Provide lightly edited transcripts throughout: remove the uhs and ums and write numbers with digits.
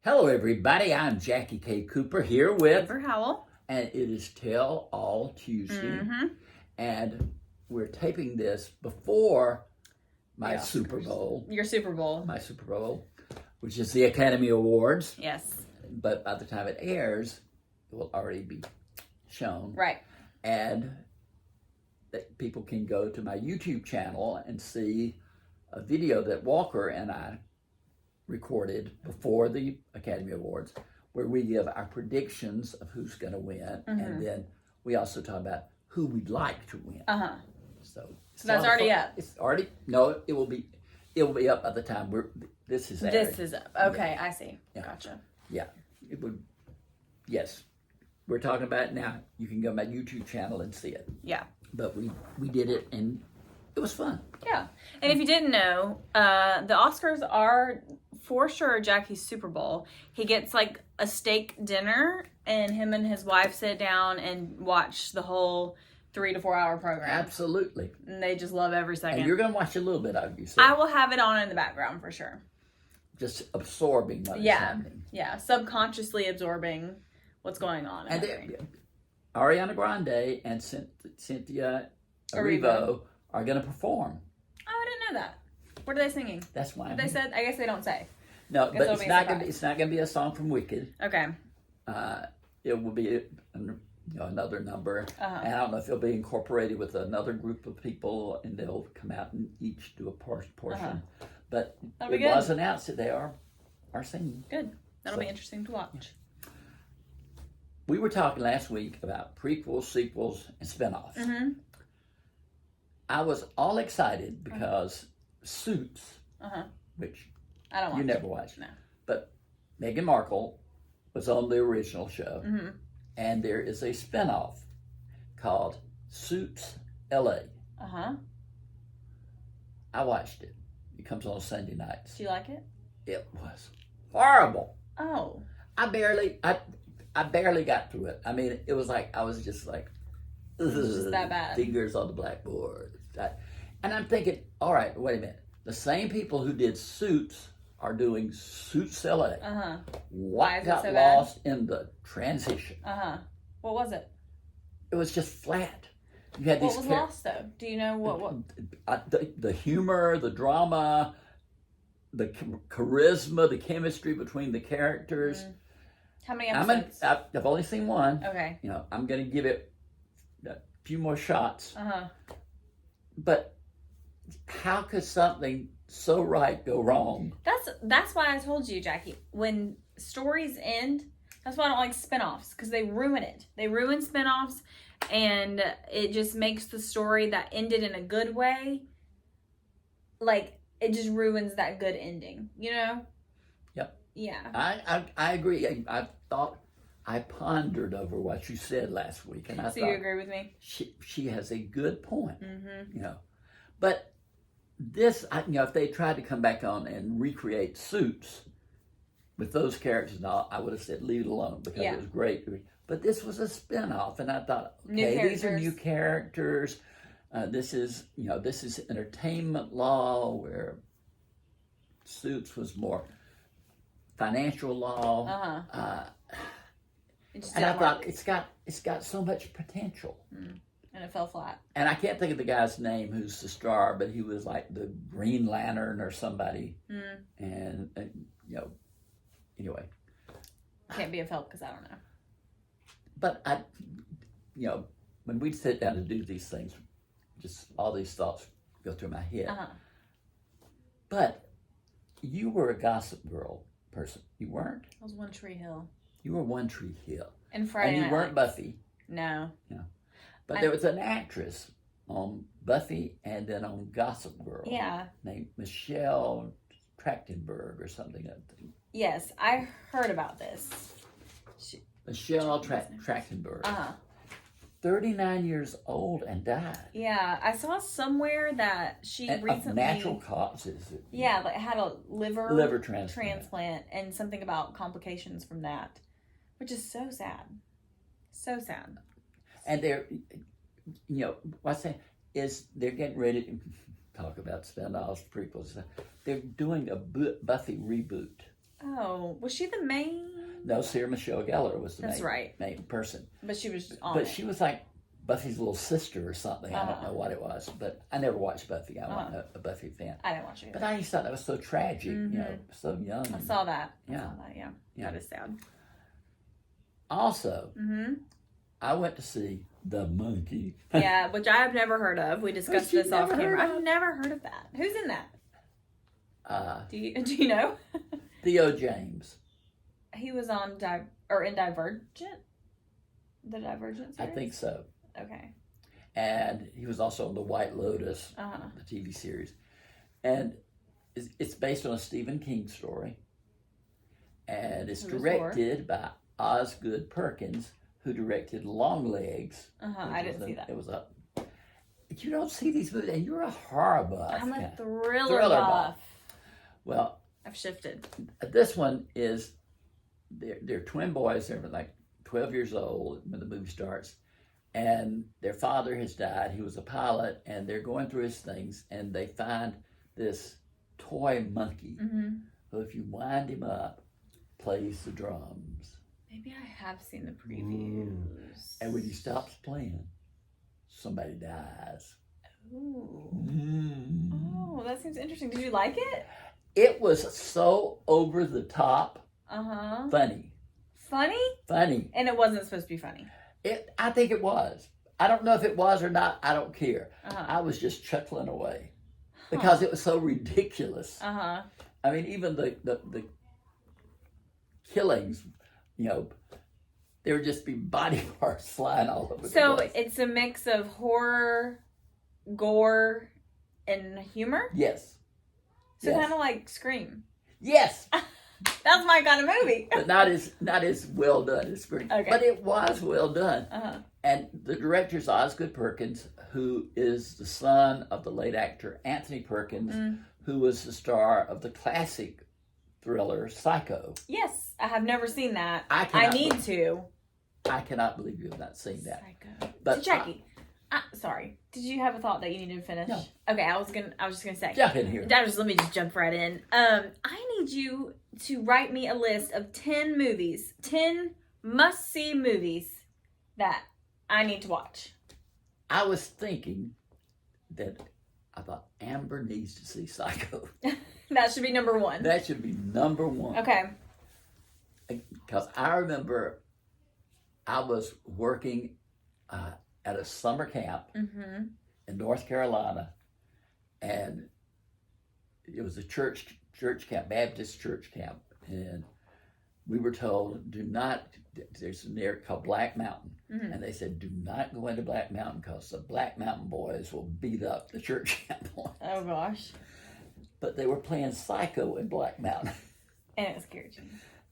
Hello, everybody. I'm Jackie K. Cooper here with Amber Howell. And it is Tell All Tuesday. And we're taping this before my Super Bowl. Your Super Bowl. My Super Bowl, which is the Academy Awards. Yes. But by the time it airs, it will already be shown. Right. And that people can go to my YouTube channel and see a video that Walker and I recorded before the Academy Awards, where we give our predictions of who's going to win, and then we also talk about who we'd like to win. So that's already up. It's already it will be up by the time this is aired. This is up. Okay, yeah. I see. Yeah. Gotcha. Yeah, it would. Yes, we're talking about it now. You can go to my YouTube channel and see it. Yeah. But we did it and it was fun. Yeah. And if you didn't know, the Oscars are for sure Jackie's Super Bowl. He gets like a steak dinner, and him and his wife sit down and watch the whole 3 to 4 hour program. Absolutely. And they just love every second. And you're going to watch a little bit of it, you said. I will have it on in the background for sure. Just absorbing what is happening. Yeah. Subconsciously absorbing what's going on. And Ariana Grande and Cynthia Erivo are going to perform. Oh, I didn't know that. What are they singing? That's why they said. I guess they don't say. No, but it's not going to be a song from Wicked. Okay. It will be another number, and I don't know if it'll be incorporated with another group of people, and they'll come out and each do a portion. But it was announced that they are singing. Good. That'll be interesting to watch. Yeah. We were talking last week about prequels, sequels, and spinoffs. I was all excited because Suits, which I don't watch. You never watched. No. But Meghan Markle was on the original show. And there is a spinoff called Suits LA. I watched it. It comes on Sunday nights. Do you like it? It was horrible. Oh. I barely got through it. I mean, it was like, I was just like, it's just that bad. Fingers on the blackboard. And I'm thinking, all right, wait a minute. The same people who did Suits are doing Suits LA. What got lost in the transition? What was it? It was just flat. You had what was lost though? Do you know what? The humor, the drama, the charisma, the chemistry between the characters. How many episodes? I've only seen one. Okay. I'm going to give it a few more shots. But how could something so right go wrong? That's why I told you, Jackie, when stories end, that's why I don't like spinoffs, because they ruin it. They ruin spinoffs, and it just makes the story that ended in a good way, like, it just ruins that good ending, you know? Yep. Yeah. I agree. I pondered over what you said last week, and I thought, you agree with me? She has a good point. But this, if they tried to come back on and recreate Suits with those characters and all, I would have said leave it alone because it was great. But this was a spinoff, and I thought, okay, these are new characters. This is entertainment law, where Suits was more financial law. And I thought it's got so much potential. And it fell flat. And I can't think of the guy's name who's the star, but he was like the Green Lantern or somebody. And anyway. Can't be of help because I don't know. But when we sit down to do these things, just all these thoughts go through my head. But you were a Gossip Girl person. You weren't? I was One Tree Hill. You were One Tree Hill. And Friday Night And you weren't Buffy. No. But there was an actress on Buffy and then on Gossip Girl. Yeah. Named Michelle Trachtenberg or something. Yes, I heard about this. Michelle Trachtenberg. 39 years old and died. Yeah, I saw somewhere that she recently... Of natural causes. Yeah, like had a liver transplant. And something about complications from that, which is so sad. So sad. And they're, what's that? Is they're getting ready to talk about spinoffs, prequels. They're doing a Buffy reboot. Oh, was she the main? No, Sarah Michelle Gellar was the That's right. main person. But she was on But it. she was like Buffy's little sister or something. I don't know what it was, but I never watched Buffy. I wasn't a Buffy fan. I didn't watch it either. But I just thought that was so tragic, you know, so young. I saw that. Yeah. Yeah. That is sad. Also, I went to see The Monkey. Yeah, which I have never heard of. We discussed this off never heard camera. of? I've never heard of that. Who's in that? Do you know? Theo James. He was on in Divergent. The Divergent series? I think so. Okay. And he was also on The White Lotus, the TV series. And it's based on a Stephen King story. And it's directed by Osgood Perkins, who directed Longlegs. I didn't see that. It was a... You don't see these movies, and you're a horror buff. I'm a thriller buff. Well, I've shifted. This one is... They're twin boys. They're like 12 years old when the movie starts. And their father has died. He was a pilot, and they're going through his things, and they find this toy monkey who, if you wind him up, plays the drums. Maybe I have seen the previews. And when he stops playing, somebody dies. Ooh. Oh, that seems interesting. Did you like it? It was so over the top. Funny. Funny? And it wasn't supposed to be funny. I think it was. I don't know if it was or not. I don't care. I was just chuckling away because it was so ridiculous. I mean, even the killings, you know, there would just be body parts flying all over the place. So it's a mix of horror, gore, and humor? Yes. So kind of like Scream. Yes. That's my kind of movie. But not as well done as Scream. Okay. But it was well done. And the director's Osgood Perkins, who is the son of the late actor Anthony Perkins, who was the star of the classic thriller Psycho. Yes, I have never seen that. I need to. I cannot believe you have not seen that. Psycho. But so Jackie, sorry. Did you have a thought that you needed to finish? No. Okay, I was just gonna say. Jump in here. Let me just jump right in. I need you to write me a list of 10 movies, 10 must-see movies that I need to watch. I was thinking that I thought Amber needs to see Psycho. That should be number 1. That should be number 1. Okay. Because I remember I was working at a summer camp in North Carolina, and it was a church camp, Baptist church camp, and we were told, there's an area called Black Mountain, and they said, do not go into Black Mountain because the Black Mountain boys will beat up the church camp boys. Oh gosh. But they were playing Psycho in Black Mountain. And it scared you.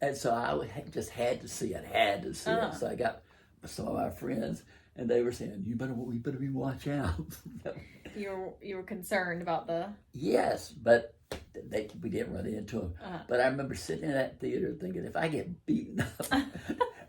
And so I just had to see it, So I got some of my friends, and they were saying, we better be watch out. You were concerned about the... Yes, but we didn't run into them. But I remember sitting in that theater thinking, if I get beaten up,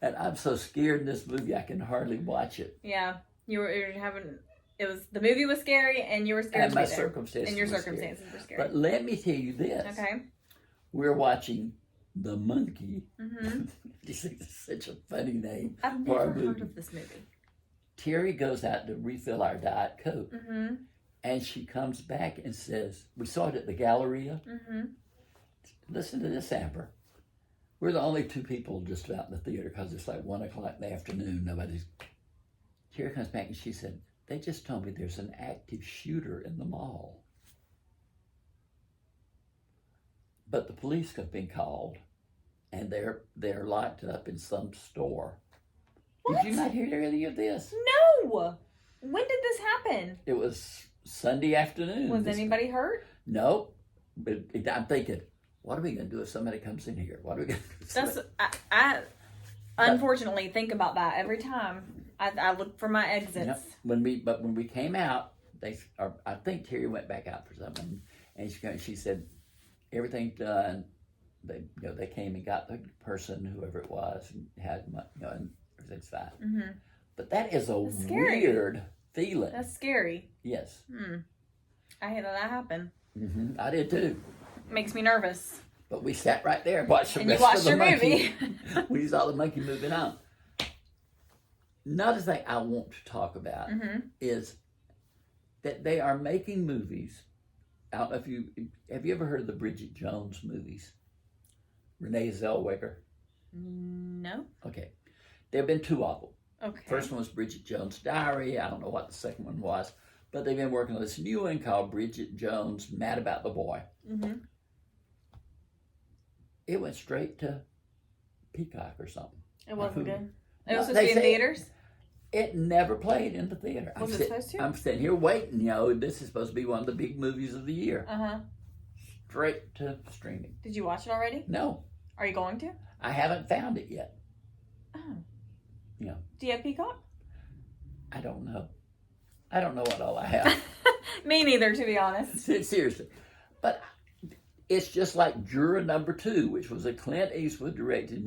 and I'm so scared in this movie, I can hardly watch it. Yeah, you were having... The movie was scary, and you were scared and to be my there. circumstances And your were circumstances scary. were scary. But let me tell you this. Okay. We're watching The Monkey. This is such a funny name. I've never heard of this movie. Terry goes out to refill our Diet Coke. And she comes back and says, we saw it at the Galleria. Listen to this, Amber. We're the only 2 people just about in the theater because it's like 1 o'clock in the afternoon. Terry comes back and she said, they just told me there's an active shooter in the mall. But the police have been called, and they're locked up in some store. What? Did you not hear any of this? No! When did this happen? It was Sunday afternoon. Was anybody hurt? No. But I'm thinking, what are we going to do if somebody comes in here? What are we going to do? I unfortunately think about that every time. I look for my exits. When we came out, I think Terry went back out for something, and she said, everything's done. They came and got the person, whoever it was, and had and everything's fine. But that is a weird feeling. That's scary. Yes. I hate that happened. I did too. Makes me nervous. But we sat right there and watched the And you rest watched of the your monkey. movie. We saw the monkey moving on. Another thing I want to talk about is that they are making movies. I don't know if have you ever heard of the Bridget Jones movies? Renee Zellweger. No. Okay, there have been 2 of them. Okay. First one was Bridget Jones' Diary. I don't know what the second one was, but they've been working on this new one called Bridget Jones' Mad About the Boy. It went straight to Peacock or something. It wasn't good. It No, was supposed to be in theaters? It never played in the theater. Was it supposed to? I'm sitting here waiting. This is supposed to be one of the big movies of the year. Straight to streaming. Did you watch it already? No. Are you going to? I haven't found it yet. Oh. Yeah. Do you have Peacock? I don't know. I don't know what all I have. Me neither, to be honest. Seriously. But it's just like Juror Number 2, which was a Clint Eastwood directed movie.